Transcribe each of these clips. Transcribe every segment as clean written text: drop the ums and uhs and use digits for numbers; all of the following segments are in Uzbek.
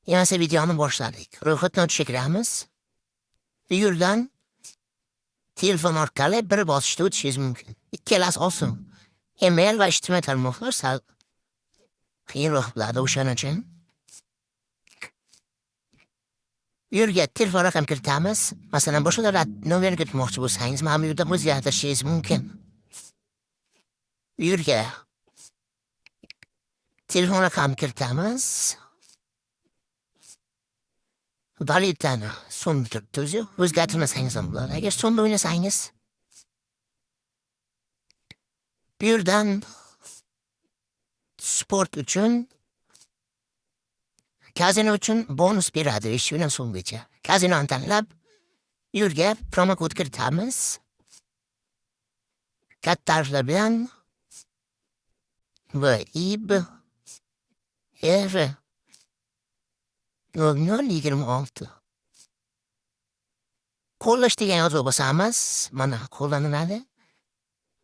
Yemese videonun boshladik. Ro'yxatni o'tishga kiramiz. Bu yerdan telefon orqali bir bosishda o'tishingiz mumkin. Ikkalasi oson. Email va ijtimoiy tarmoqlar sal qiyinroq bo'ladi o'shaning uchun. Bu yerga telefon raqam kiritamiz. Masalan, boshqa davlat nomerini kiritmoqchi bo'lsangiz, mana bu yerda o'zgartirishingiz mumkin. Bu yerga telefon raqam kiritamiz. Valyutani so'mda turibdi o'zi. O'zgartirmasangiz ham bo'ladi. Agar so'mda o'ynasangiz, bu yerdan sport uchun, kazino uchun bonus beradi 5 so'mgacha. Kazinoni tanlab, bu yerga promokod kiritamiz. Katta harflar bilan VIB R 0026. Qo'llash degan yozuv bosamiz. Mana qo'llaniladi.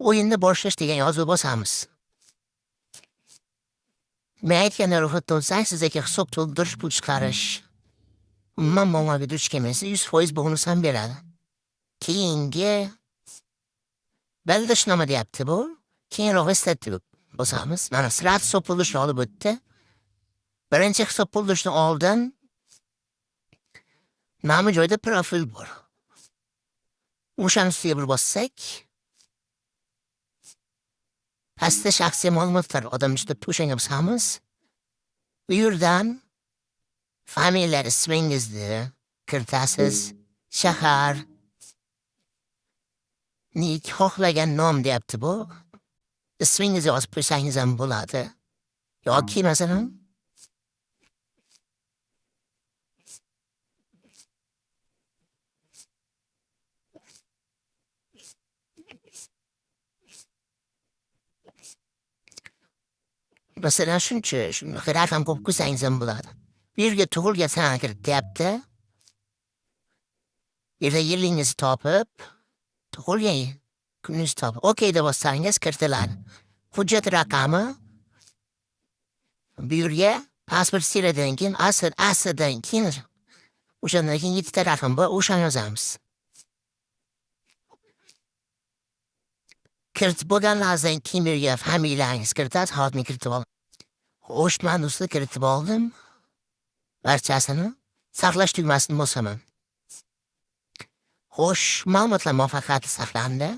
O'yinni boshlash degan yozuv bosamiz. Men aytgan ro'yxatda o'tsang, sizga hisob to'ldirish, pul chiqarish, umuman muammoga duch kelmasa 100% bonus ham beradi. Keyingi baldashnoma deyapti bu. Keyinroq eslatib bosamiz. Mana srat hisob to'ldirishni olib o'tdi. Birinchi hisob to'ldirishni oldin mana bu joyda profil bor. O'shani ustiga bir bossak, pastda shaxsiy ma'lumotlar odamcha to'shanga bosamiz. Bu yerdan familiya ismingizni kiritasiz, shahar, nik xohlagan nom deyapti bu. Ismingizni yozib qo'ysangiz ham bo'ladi. Yoki masalan shuncha raqam qo'yib qo'ysangiz ham bo'ladi. Bu yerga tug'ilgan sana kirit deyapti. Yerda yilingizni topib, tug'ilgan kuningizni topib, okey deb bossangiz kiritiladi. Hujjat raqami, bu yerga pasport seriyadan keyin asrdan keyin o'shandan keyin 7 ta raqam bor, o'shani yozamiz. Kiritib bo'lganingizdan keyin yerga familiyangiz kiritasiz, hozir kiritib oling. Xo'sh, men do'stlar kiritib oldim. Barchasini saqlash tugmasini bosaman. Xo'sh, ma'lumotlar muvaffaqiyatli saqlandi.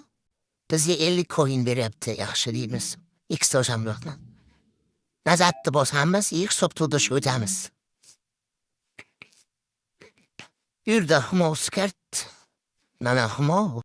Bizga 50 coin beryapti, yaxshi deymiz. X to'shamliqni. Nazarda bosamiz, hisob to'ldirishga o'tamiz. Yerda Humo skirt, mana Humo